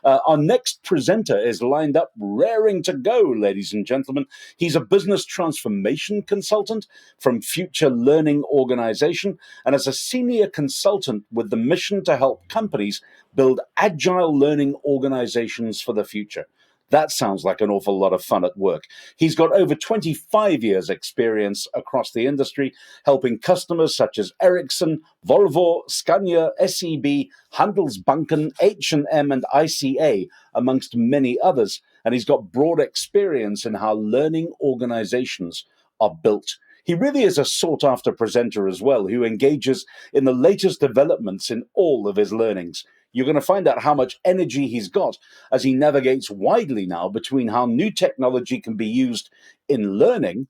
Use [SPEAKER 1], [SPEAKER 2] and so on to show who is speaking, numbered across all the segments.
[SPEAKER 1] Our next presenter is lined up, raring to go, ladies and gentlemen. He's a business transformation consultant from Future Learning Organization and as a senior consultant with the mission to help companies build agile learning organizations for the future. That sounds like an awful lot of fun at work. He's got over 25 years experience across the industry, helping customers such as Ericsson, Volvo, Scania, SEB, Handelsbanken, H&M, and ICA, amongst many others. And he's got broad experience in how learning organizations are built. He really is a sought-after presenter as well, who engages in the latest developments in all of his learnings. You're going to find out how much energy he's got as he navigates widely now between how new technology can be used in learning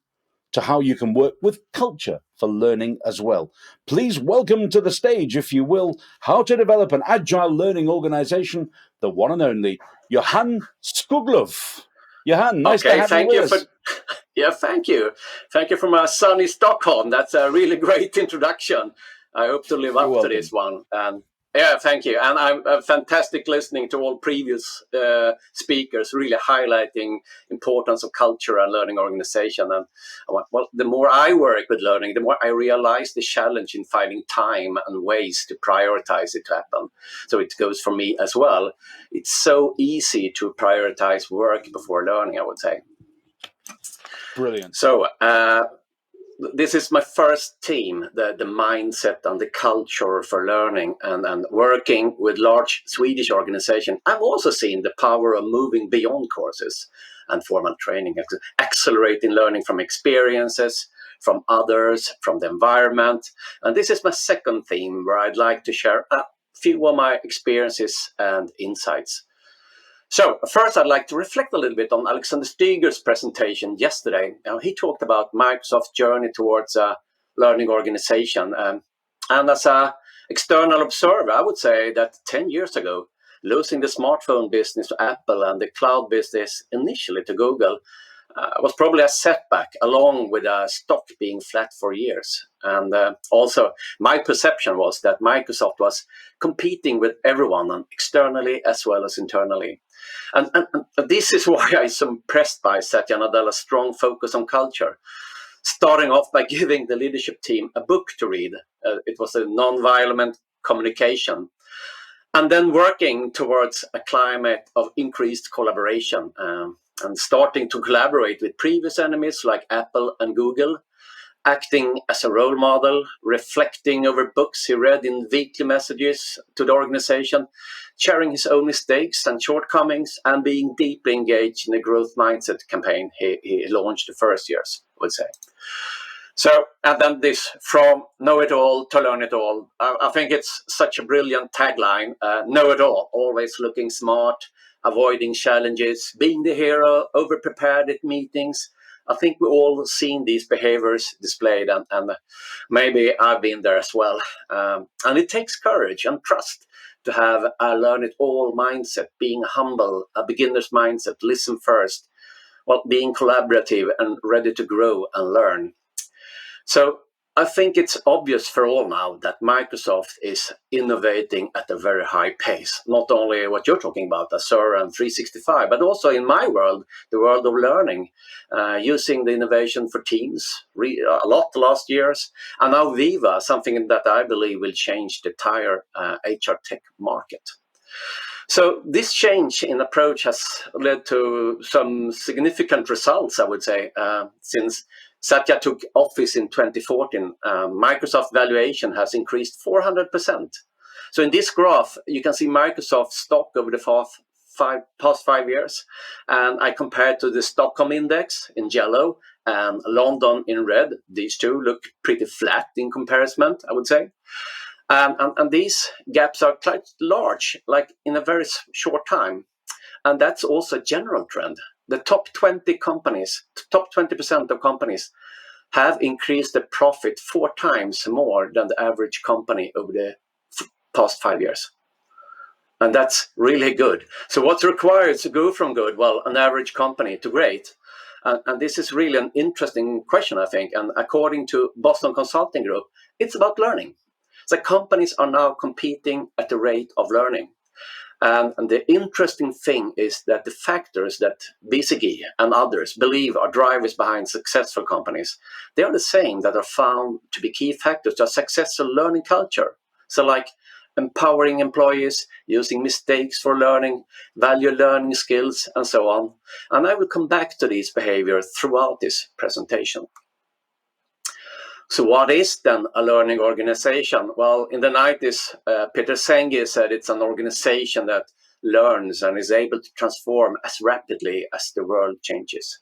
[SPEAKER 1] to how you can work with culture for learning as well. Please welcome to the stage, if you will, how to develop an agile learning organization, the one and only Johan Skoglöf. Johan, nice to have you with us.
[SPEAKER 2] Yeah, thank you. Thank you from sunny Stockholm. That's a really great introduction. I hope to live up to this one. Yeah, thank you. And I'm fantastic listening to all previous speakers, really highlighting importance of culture and learning organization. And well, the more I work with learning, the more I realize the challenge in finding time and ways to prioritize it to happen. So it goes for me as well. It's so easy to prioritize work before learning, I would say.
[SPEAKER 1] Brilliant.
[SPEAKER 2] So this is my first team, the mindset and the culture for learning and working with large Swedish organization. I've also seen the power of moving beyond courses and formal training, accelerating learning from experiences, from others, from the environment. And this is my second theme where I'd like to share a few of my experiences and insights. So first, I'd like to reflect a little bit on Alexander Steiger's presentation yesterday. He talked about Microsoft's journey towards a learning organization. And as an external observer, I would say that 10 years ago, losing the smartphone business to Apple and the cloud business initially to Google was probably a setback, along with a stock being flat for years. And also, my perception was that Microsoft was competing with everyone, externally as well as internally. And this is why I'm so impressed by Satya Nadella's strong focus on culture, starting off by giving the leadership team a book to read. It was a non-violent communication. And then working towards a climate of increased collaboration and starting to collaborate with previous enemies like Apple and Google, acting as a role model, reflecting over books he read in weekly messages to the organization, sharing his own mistakes and shortcomings, and being deeply engaged in the growth mindset campaign he launched the first years, I would say. So, and then this, from know it all to learn it all. I think it's such a brilliant tagline. Know it all, always looking smart, avoiding challenges, being the hero, over-prepared at meetings. I think we all seen these behaviors displayed, and maybe I've been there as well. And it takes courage and trust to have a learn-it-all mindset, being humble, a beginner's mindset, listen first, while being collaborative and ready to grow and learn. So I think it's obvious for all now that Microsoft is innovating at a very high pace. Not only what you're talking about, Azure and 365, but also in my world, the world of learning, using the innovation for Teams a lot the last years. And now Viva, something that I believe will change the entire HR tech market. So this change in approach has led to some significant results, I would say, since Satya took office in 2014, Microsoft valuation has increased 400%. So in this graph, you can see Microsoft's stock over the past 5 years. And I compared to the Stockholm index in yellow and London in red. These two look pretty flat in comparison, I would say. And these gaps are quite large, like in a very short time. And that's also a general trend. The top 20 companies, top 20% of companies have increased the profit 4 times more than the average company over the past 5 years. And that's really good. So what's required to go from good, well, an average company to great? And this is really an interesting question, I think. And according to Boston Consulting Group, it's about learning. So companies are now competing at the rate of learning. And the interesting thing is that the factors that BCG and others believe are drivers behind successful companies, they are the same that are found to be key factors to a successful learning culture. So like empowering employees, using mistakes for learning, value learning skills, and so on. And I will come back to these behaviors throughout this presentation. So what is then a learning organization? Well, in the 90s, Peter Senge said it's an organization that learns and is able to transform as rapidly as the world changes.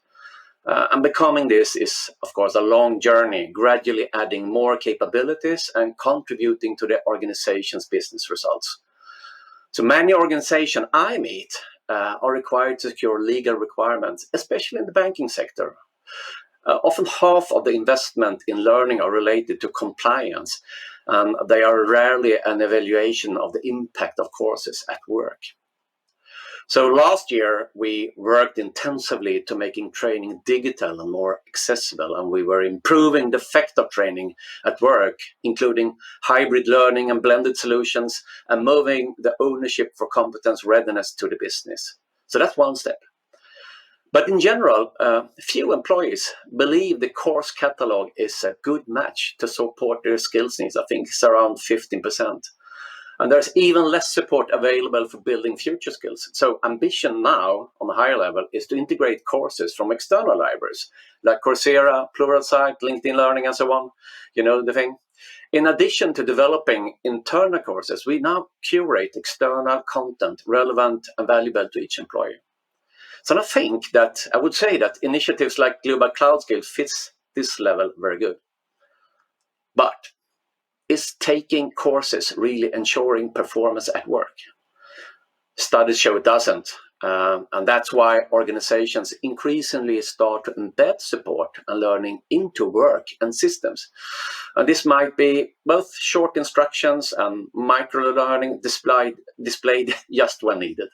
[SPEAKER 2] And becoming this is, of course, a long journey, gradually adding more capabilities and contributing to the organization's business results. So many organizations I meet are required to secure legal requirements, especially in the banking sector. Often half of the investment in learning are related to compliance, and they are rarely an evaluation of the impact of courses at work. So last year, we worked intensively to making training digital and more accessible, and we were improving the effect of training at work, including hybrid learning and blended solutions, and moving the ownership for competence readiness to the business. So that's one step. But in general, few employees believe the course catalog is a good match to support their skills needs. I think it's around 15%. And there's even less support available for building future skills. So ambition now, on a higher level, is to integrate courses from external libraries, like Coursera, Pluralsight, LinkedIn Learning, and so on. You know the thing. In addition to developing internal courses, we now curate external content relevant and valuable to each employee. So I would say that initiatives like Global Cloud Skills fits this level very good. But is taking courses really ensuring performance at work? Studies show it doesn't. And that's why organizations increasingly start to embed support and learning into work and systems. And this might be both short instructions and micro-learning displayed just when needed.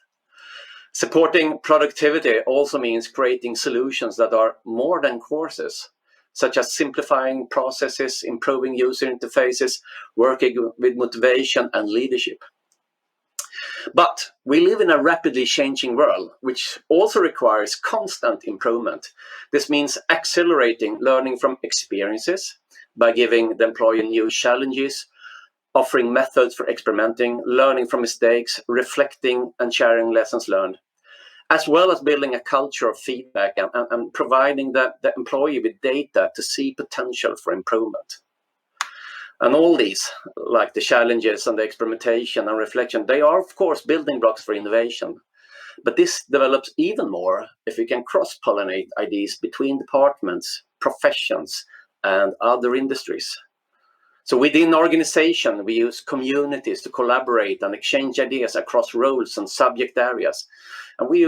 [SPEAKER 2] Supporting productivity also means creating solutions that are more than courses, such as simplifying processes, improving user interfaces, working with motivation and leadership. But we live in a rapidly changing world, which also requires constant improvement. This means accelerating learning from experiences by giving the employee new challenges, offering methods for experimenting, learning from mistakes, reflecting and sharing lessons learned, as well as building a culture of feedback and providing the employee with data to see potential for improvement. And all these, like the challenges and the experimentation and reflection, they are, of course, building blocks for innovation. But this develops even more if we can cross-pollinate ideas between departments, professions, and other industries. So within organization, we use communities to collaborate and exchange ideas across roles and subject areas. And we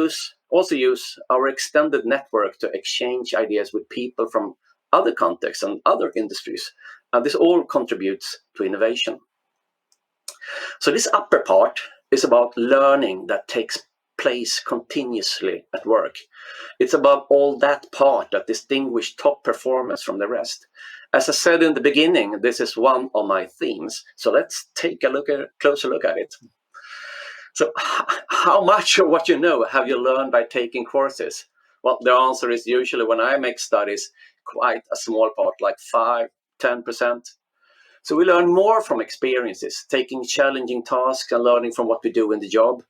[SPEAKER 2] also use our extended network to exchange ideas with people from other contexts and other industries. And this all contributes to innovation. So this upper part is about learning that takes place continuously at work. It's about all that part that distinguishes top performers from the rest. As I said in the beginning, this is one of my themes. So let's take a closer look at it. So how much of what you know have you learned by taking courses? Well, the answer is usually when I make studies, quite a small part, like 5-10%. So we learn more from experiences, taking challenging tasks and learning from what we do in the job.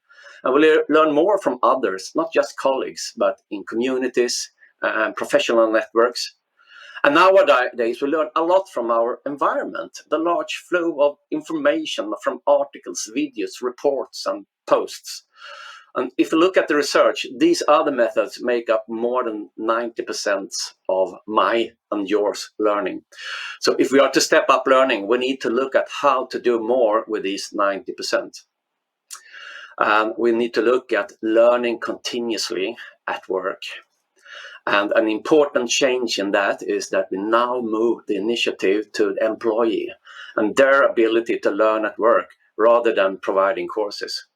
[SPEAKER 2] And we learn more from others, not just colleagues, but in communities and professional networks. And nowadays, we learn a lot from our environment, the large flow of information from articles, videos, reports, and posts. And if you look at the research, these other methods make up more than 90% of my and yours learning. So if we are to step up learning, we need to look at how to do more with these 90%. We need to look at learning continuously at work. And an important change in that is that we now move the initiative to the employee and their ability to learn at work rather than providing courses.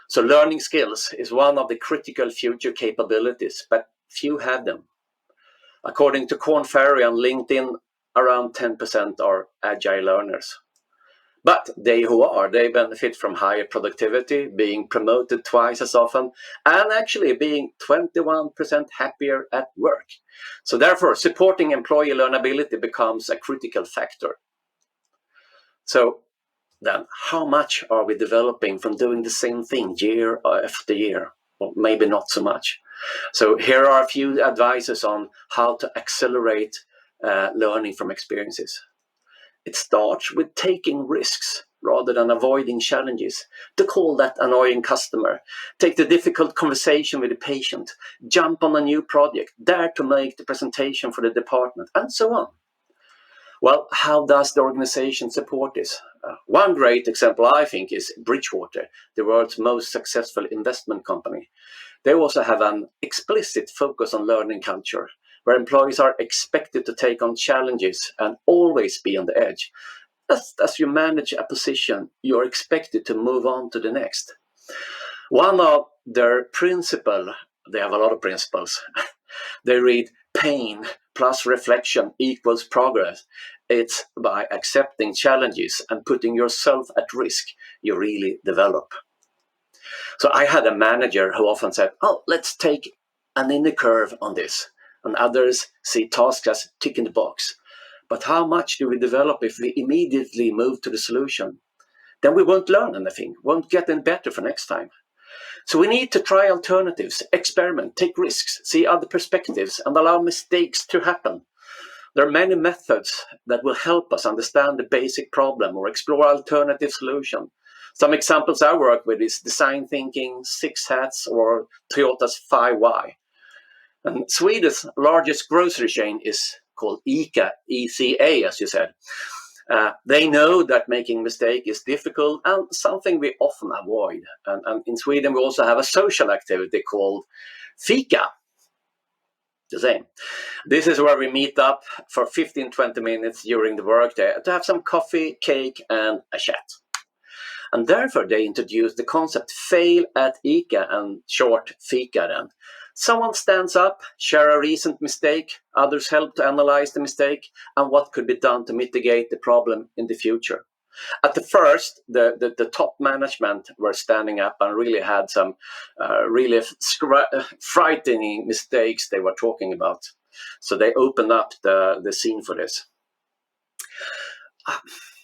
[SPEAKER 2] So learning skills is one of the critical future capabilities, but few have them. According to Korn Ferry on LinkedIn, around 10% are agile learners. But they who are, they benefit from higher productivity, being promoted twice as often, and actually being 21% happier at work. So therefore, supporting employee learnability becomes a critical factor. So then, how much are we developing from doing the same thing year after year? Well, maybe not so much. So here are a few advices on how to accelerate learning from experiences. It starts with taking risks rather than avoiding challenges. To call that annoying customer, take the difficult conversation with the patient, jump on a new project, dare to make the presentation for the department, and so on. Well, how does the organization support this? One great example, I think, is Bridgewater, the world's most successful investment company. They also have an explicit focus on learning culture, where employees are expected to take on challenges and always be on the edge. As you manage a position, you're expected to move on to the next. One of their principles, they have a lot of principles, they read pain plus reflection equals progress. It's by accepting challenges and putting yourself at risk you really develop. So I had a manager who often said, "Oh, let's take an inner curve on this." And others see tasks as tick in the box. But how much do we develop if we immediately move to the solution? Then we won't learn anything, won't get any better for next time. So we need to try alternatives, experiment, take risks, see other perspectives, and allow mistakes to happen. There are many methods that will help us understand the basic problem or explore alternative solutions. Some examples I work with is design thinking, Six Hats, or Toyota's 5Y. And Sweden's largest grocery chain is called Ica, ECA, as you said. They know that making mistake is difficult and something we often avoid. And in Sweden, we also have a social activity called Fika. The same. This is where we meet up for 15-20 minutes during the workday to have some coffee, cake, and a chat. And therefore, they introduced the concept fail at ICA and short Fika then. Someone stands up, share a recent mistake, others help to analyze the mistake and what could be done to mitigate the problem in the future. At the first, the top management were standing up and really had some really frightening mistakes they were talking about. So they opened up the scene for this.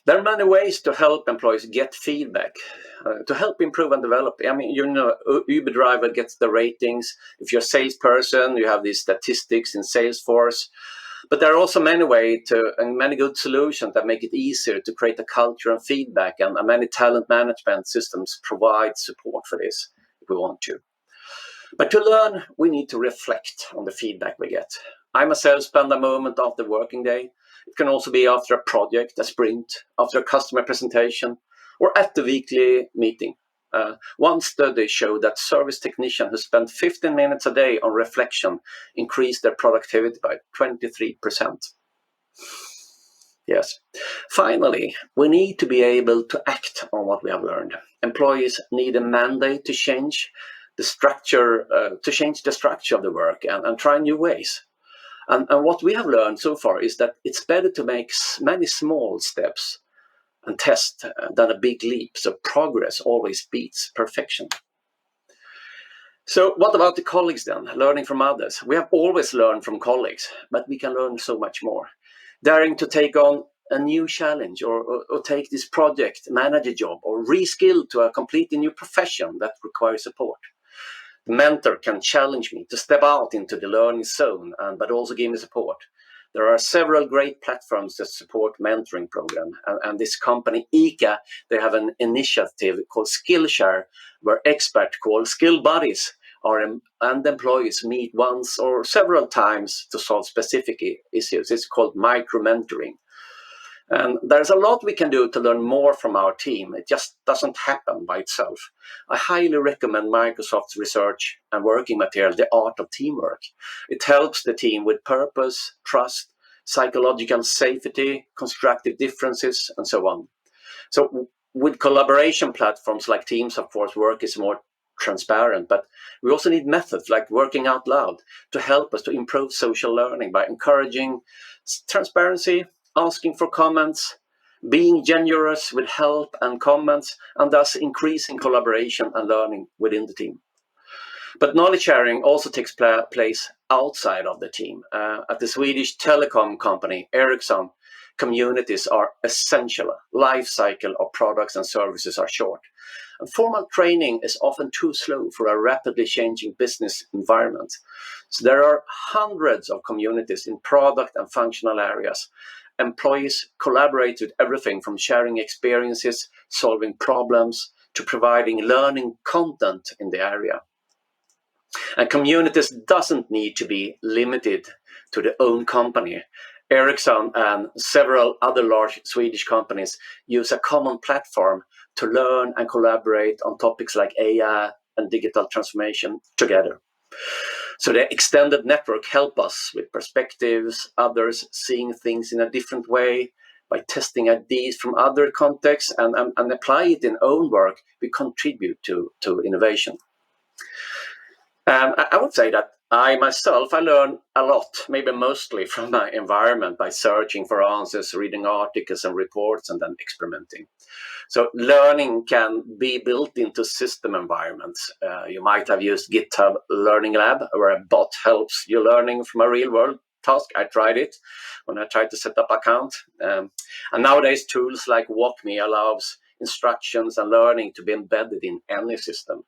[SPEAKER 2] There are many ways to help employees get feedback, to help improve and develop. I mean, Uber driver gets the ratings. If you're a salesperson, you have these statistics in Salesforce. But there are also many ways and many good solutions that make it easier to create a culture and feedback, and many talent management systems provide support for this if we want to. But to learn, we need to reflect on the feedback we get. I myself spend a moment after the working day. It can also be after a project, a sprint, after a customer presentation, or at the weekly meeting. One study showed that service technicians who spent 15 minutes a day on reflection increased their productivity by 23%. Yes. Finally, we need to be able to act on what we have learned. Employees need a mandate to change the structure, of the work and try new ways. And what we have learned so far is that it's better to make many small steps and test than a big leap. So progress always beats perfection. So what about the colleagues then? Learning from others. We have always learned from colleagues, but we can learn so much more. Daring to take on a new challenge or take this project, manage a job, or reskill to a completely new profession that requires support. The mentor can challenge me to step out into the learning zone, but also give me support. There are several great platforms that support mentoring program, and this company ICA, they have an initiative called Skillshare, where experts called skill buddies and employees meet once or several times to solve specific issues. It's called micro-mentoring. And there's a lot we can do to learn more from our team. It just doesn't happen by itself. I highly recommend Microsoft's research and working material, The Art of Teamwork. It helps the team with purpose, trust, psychological safety, constructive differences, and so on. So with collaboration platforms like Teams, of course, work is more transparent, but we also need methods like working out loud to help us to improve social learning by encouraging transparency, asking for comments, being generous with help and comments, and thus increasing collaboration and learning within the team. But knowledge sharing also takes place outside of the team. At the Swedish telecom company Ericsson, communities are essential. Life cycle of products and services are short. And formal training is often too slow for a rapidly changing business environment. So there are hundreds of communities in product and functional areas. Employees collaborate with everything from sharing experiences, solving problems, to providing learning content in the area. And communities doesn't need to be limited to their own company. Ericsson and several other large Swedish companies use a common platform to learn and collaborate on topics like AI and digital transformation together. So the extended network help us with perspectives, others seeing things in a different way. By testing ideas from other contexts and apply it in own work, we contribute to innovation. And I would say that I learn a lot, maybe mostly from my environment by searching for answers, reading articles and reports, and then experimenting. So learning can be built into system environments. You might have used GitHub Learning Lab, where a bot helps you learning from a real world task. I tried it when I tried to set up an account. And nowadays tools like WalkMe allows instructions and learning to be embedded in any system.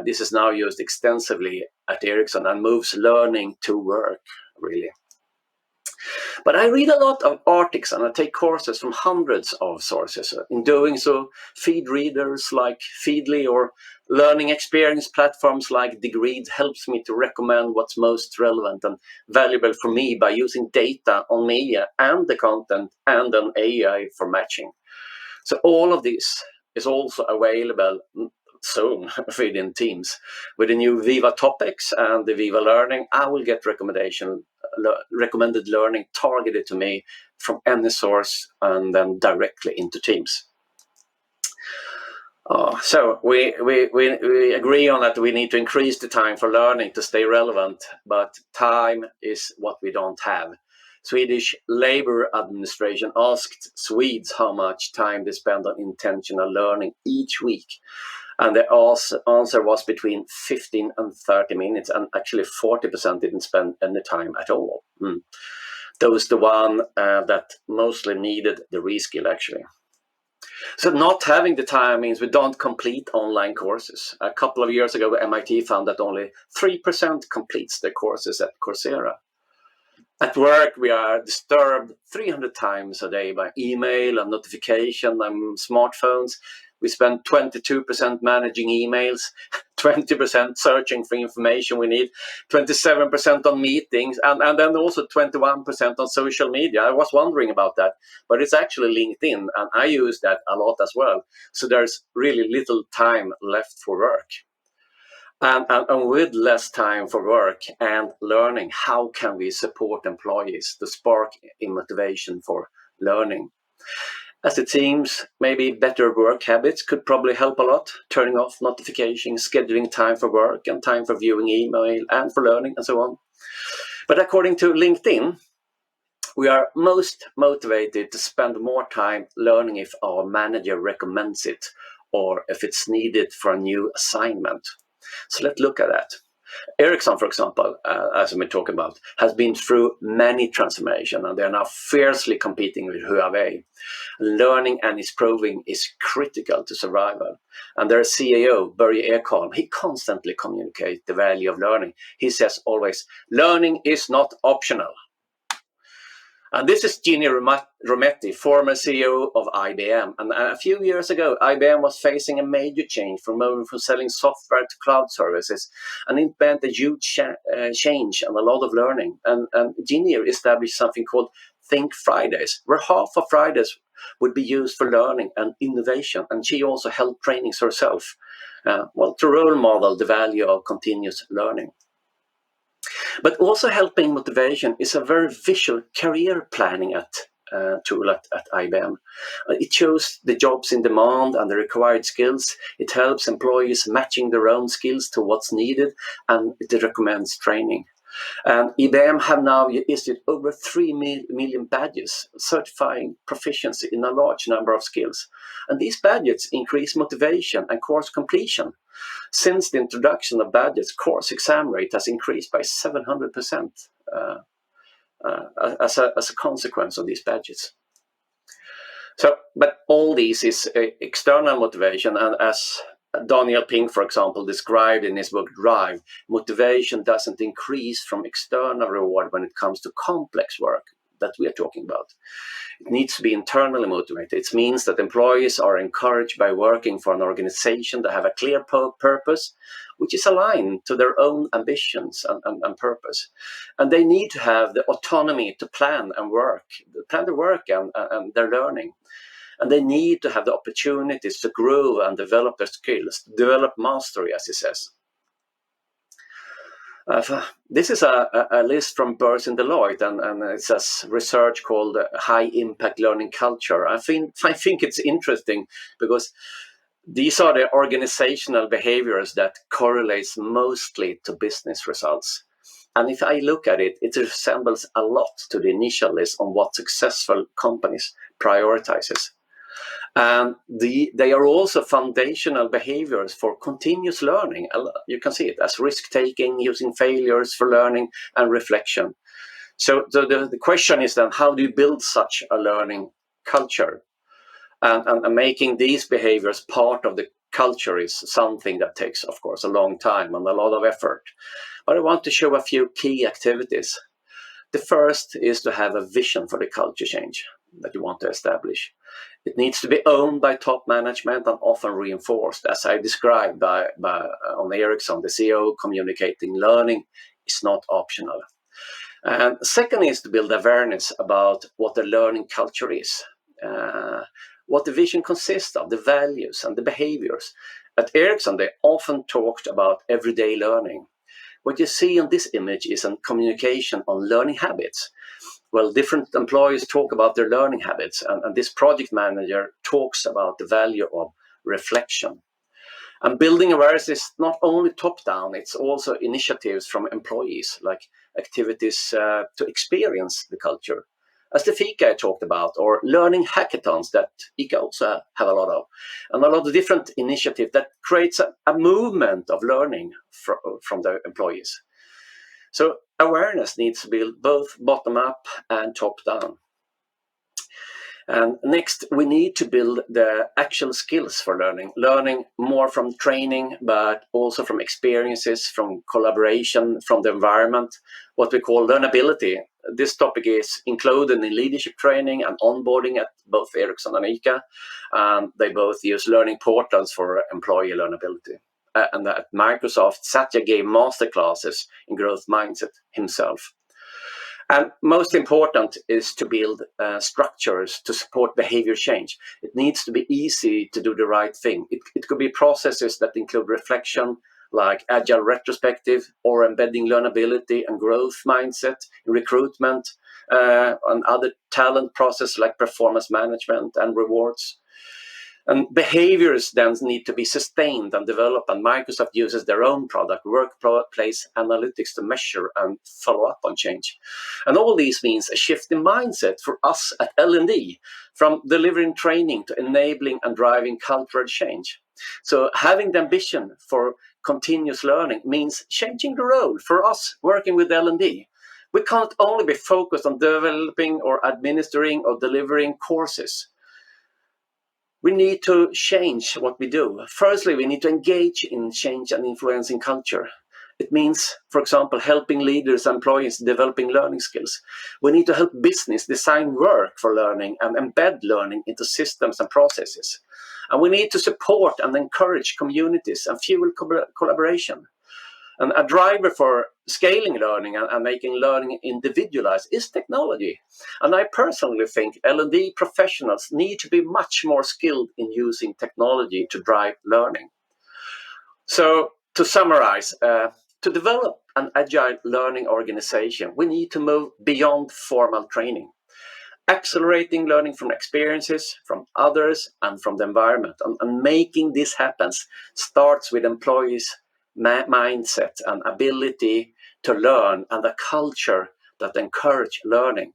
[SPEAKER 2] This is now used extensively at Ericsson and moves learning to work, really. But I read a lot of articles and I take courses from hundreds of sources. In doing so, feed readers like Feedly or learning experience platforms like Degreed helps me to recommend what's most relevant and valuable for me by using data on media and the content and an AI for matching. So all of this is also available soon within Teams. With the new Viva topics and the Viva Learning, I will get recommended learning targeted to me from any source and then directly into Teams. So we agree on that we need to increase the time for learning to stay relevant, but time is what we don't have. Swedish Labour Administration asked Swedes how much time they spend on intentional learning each week. And the answer was between 15 and 30 minutes, and actually 40% didn't spend any time at all. Those the one that mostly needed the reskill, actually. So not having the time means we don't complete online courses. A couple of years ago, MIT found that only 3% completes their courses at Coursera. At work, we are disturbed 300 times a day by email and notification and smartphones. We spend 22% managing emails, 20% searching for information we need, 27% on meetings, and then also 21% on social media. I was wondering about that, but it's actually LinkedIn, and I use that a lot as well. So there's really little time left for work. And with less time for work and learning, how can we support employees to spark in motivation for learning? As it seems, maybe better work habits could probably help a lot. Turning off notifications, scheduling time for work and time for viewing email and for learning and so on. But according to LinkedIn, we are most motivated to spend more time learning if our manager recommends it or if it's needed for a new assignment. So let's look at that. Ericsson, for example, as we talk about, has been through many transformations, and they are now fiercely competing with Huawei. Learning and improving is critical to survival. And their CEO, Börje Ekholm, he constantly communicates the value of learning. He says always, learning is not optional. And this is Ginni Rometty, former CEO of IBM. And a few years ago, IBM was facing a major change from moving from selling software to cloud services. And it meant a huge change and a lot of learning. And Ginni established something called Think Fridays, where half of Fridays would be used for learning and innovation. And she also held trainings herself, to role model the value of continuous learning. But also helping motivation is a very visual career planning tool at IBM. It shows the jobs in demand and the required skills. It helps employees matching their own skills to what's needed, and it recommends training. And IBM have now issued over 3 million badges certifying proficiency in a large number of skills. And these badges increase motivation and course completion. Since the introduction of badges, course exam rate has increased by 700% as a consequence of these badges. So, but all this is external motivation, and as Daniel Pink, for example, described in his book Drive, motivation doesn't increase from external reward when it comes to complex work that we are talking about. It needs to be internally motivated. It means that employees are encouraged by working for an organization that have a clear purpose, which is aligned to their own ambitions and purpose. And they need to have the autonomy to plan their work and their learning. And they need to have the opportunities to grow and develop their skills, develop mastery, as he says. This is a list from Burrs and Deloitte, and it says research called High Impact Learning Culture. I think it's interesting because these are the organizational behaviors that correlates mostly to business results. And if I look at it, it resembles a lot to the initial list on what successful companies prioritizes. And they are also foundational behaviors for continuous learning. You can see it as risk-taking, using failures for learning and reflection. So the question is then, how do you build such a learning culture? And making these behaviors part of the culture is something that takes, of course, a long time and a lot of effort. But I want to show a few key activities. The first is to have a vision for the culture change that you want to establish. It needs to be owned by top management and often reinforced, as I described by on Ericsson, the CEO communicating learning is not optional. And second is to build awareness about what the learning culture is, what the vision consists of, the values and the behaviors. At Ericsson, they often talked about everyday learning. What you see on this image is a communication on learning habits. Well, different employees talk about their learning habits, and this project manager talks about the value of reflection. And building awareness is not only top-down, it's also initiatives from employees, like activities to experience the culture, as the Fika I talked about, or learning hackathons that ICA also have a lot of, and a lot of different initiatives that creates a movement of learning from the employees. So awareness needs to be both bottom-up and top-down. And next, we need to build the actual skills for learning more from training, but also from experiences, from collaboration, from the environment, what we call learnability. This topic is included in leadership training and onboarding at both Ericsson and ICA. They both use learning portals for employee learnability. And at Microsoft, Satya gave masterclasses in growth mindset himself. And most important is to build structures to support behavior change. It needs to be easy to do the right thing. It could be processes that include reflection, like Agile retrospective, or embedding learnability and growth mindset in recruitment, and other talent processes like performance management and rewards. And behaviors then need to be sustained and developed, and Microsoft uses their own product, Workplace Analytics, to measure and follow up on change. And all these means a shift in mindset for us at L&D, from delivering training to enabling and driving cultural change. So having the ambition for continuous learning means changing the role for us working with L&D. We can't only be focused on developing or administering or delivering courses. We need to change what we do. Firstly, we need to engage in change and influencing culture. It means, for example, helping leaders and employees developing learning skills. We need to help business design work for learning and embed learning into systems and processes. And we need to support and encourage communities and fuel collaboration. And a driver for scaling learning and making learning individualized is technology. And I personally think L&D professionals need to be much more skilled in using technology to drive learning. So to summarize, to develop an agile learning organization, we need to move beyond formal training, accelerating learning from experiences, from others, and from the environment. And making this happen starts with employees mindset and ability to learn, and a culture that encourage learning.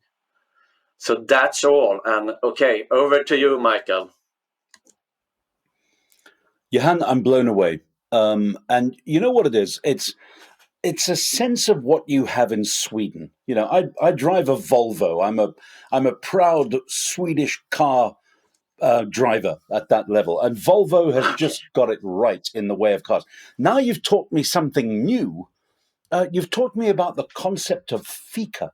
[SPEAKER 2] So that's all. And okay, over to you, Michael.
[SPEAKER 1] Johan, I'm blown away. And you know what it is? It's a sense of what you have in Sweden. You know, I drive a Volvo. I'm a proud Swedish car driver at that level, and Volvo has just got it right in the way of cars. Now you've taught me something new. You've taught me about the concept of Fika,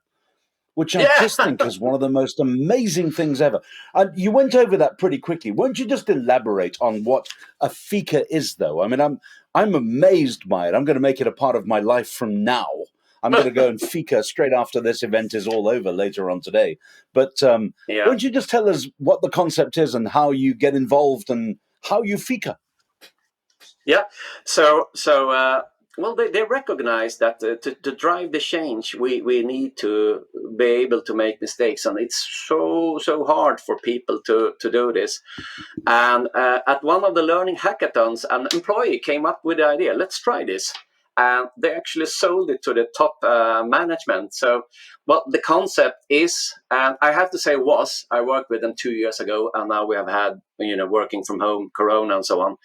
[SPEAKER 1] which I
[SPEAKER 2] Yeah.
[SPEAKER 1] just think is one of the most amazing things ever. And you went over that pretty quickly. Won't you just elaborate on what a Fika is, though? I mean, I'm amazed by it. I'm going to make it a part of my life from now. I'm going to go and Fika straight after this event is all over later on today. But
[SPEAKER 2] Yeah.
[SPEAKER 1] won't you just tell us what the concept is and how you get involved and how you Fika?
[SPEAKER 2] Yeah. Well, they recognize that to drive the change, we need to be able to make mistakes, and it's so hard for people to do this. And at one of the learning hackathons, an employee came up with the idea, let's try this. And they actually sold it to the top management. So, well, the concept is, and I have to say I worked with them 2 years ago, and now we have had, working from home, Corona and so on.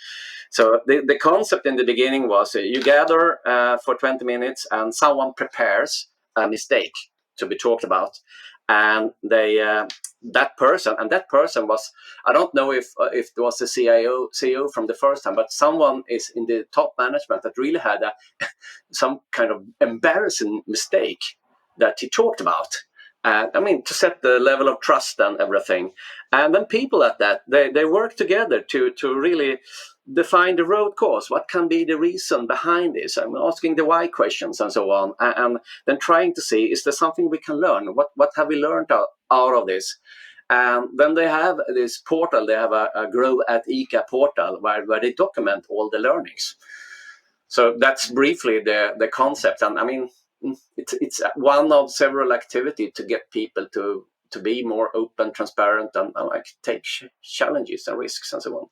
[SPEAKER 2] So the concept in the beginning was you gather for 20 minutes and someone prepares a mistake to be talked about. And that person was, I don't know if it was the CEO from the first time, but someone is in the top management that really had some kind of embarrassing mistake that he talked about. To set the level of trust and everything. And then people at that, they work together to really define the root cause. What can be the reason behind this? I'm asking the why questions and so on. And then trying to see, is there something we can learn? What have we learned out of this? And then they have this portal, they have a Grow at ICA portal where they document all the learnings. So that's briefly the concept. And I mean, it's one of several activities to get people to be more open, transparent, and like take challenges and risks and so on.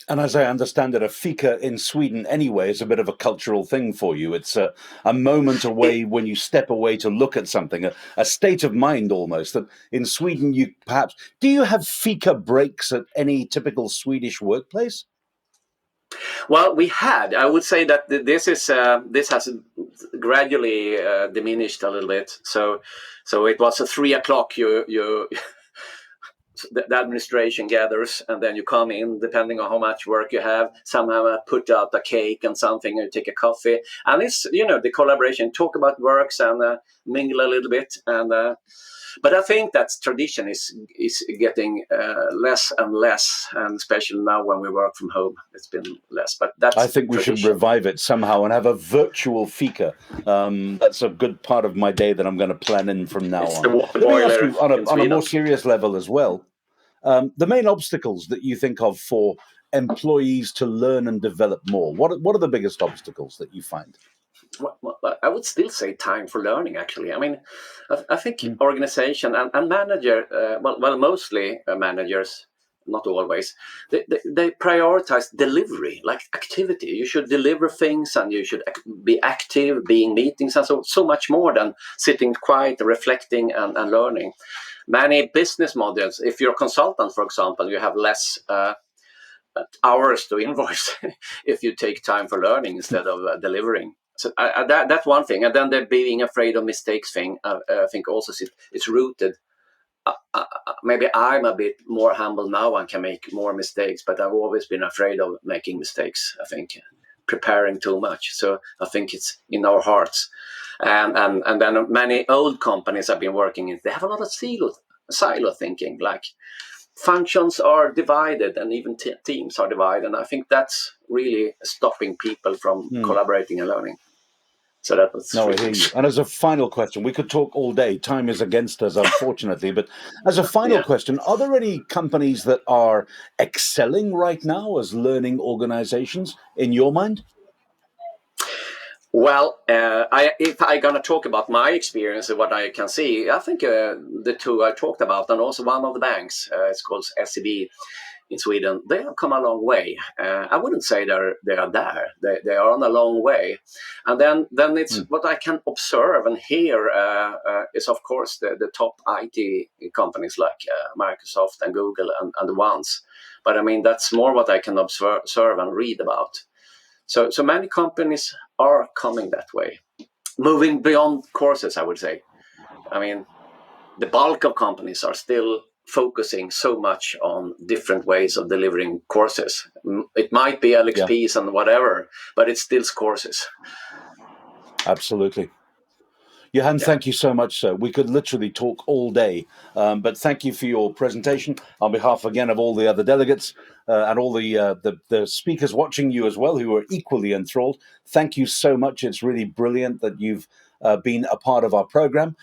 [SPEAKER 1] And as I understand it, a fika in Sweden anyway is a bit of a cultural thing for you. It's a moment away when you step away to look at something, a state of mind almost. That in Sweden, you perhaps, do you have fika breaks at any typical Swedish workplace?
[SPEAKER 2] Well, I would say that this has gradually diminished a little bit. So it was at 3:00. You the administration gathers, and then you come in, depending on how much work you have. Some have put out a cake and something, and take a coffee, and it's the collaboration, talk about works and mingle a little bit, and but I think that tradition is getting less and less, and especially now when we work from home, it's been less. But
[SPEAKER 1] I think we should revive it somehow and have a virtual fika. That's a good part of my day that I'm going to plan in from now on. Let me ask you on a more serious level as well. The main obstacles that you think of for employees to learn and develop more. What are the biggest obstacles that you find?
[SPEAKER 2] Well, I would still say time for learning, actually. I mean, I think organization and manager, mostly managers, not always, they prioritize delivery, like activity. You should deliver things, and you should be active, being meetings, and so much more than sitting quiet, reflecting, and learning. Many business models, if you're a consultant, for example, you have less hours to invoice if you take time for learning instead of delivering. So that's one thing. And then the being afraid of mistakes thing, I think also it's rooted. Maybe I'm a bit more humble now and can make more mistakes, but I've always been afraid of making mistakes, I think, preparing too much. So I think it's in our hearts. And then many old companies I've been working in, they have a lot of silo thinking, like functions are divided and even teams are divided. And I think that's really stopping people from collaborating and learning. So that was
[SPEAKER 1] I hear you. And as a final question, we could talk all day. Time is against us, unfortunately. But as a final question, are there any companies that are excelling right now as learning organizations in your mind?
[SPEAKER 2] Well, if I'm going to talk about my experience and what I can see, I think the two I talked about, and also one of the banks, it's called SEB. in Sweden, they have come a long way. I wouldn't say they are there. They are on a long way. And then it's what I can observe and hear is, of course, the top IT companies like Microsoft and Google and the ones. But I mean, that's more what I can observe and read about. So many companies are coming that way, moving beyond courses, I would say. I mean, the bulk of companies are still focusing so much on different ways of delivering courses. It might be LXPs and whatever, but it's still courses.
[SPEAKER 1] Absolutely. Johan, thank you so much, sir. We could literally talk all day, but thank you for your presentation on behalf, again, of all the other delegates and all the speakers watching you as well, who are equally enthralled. Thank you so much. It's really brilliant that you've been a part of our program.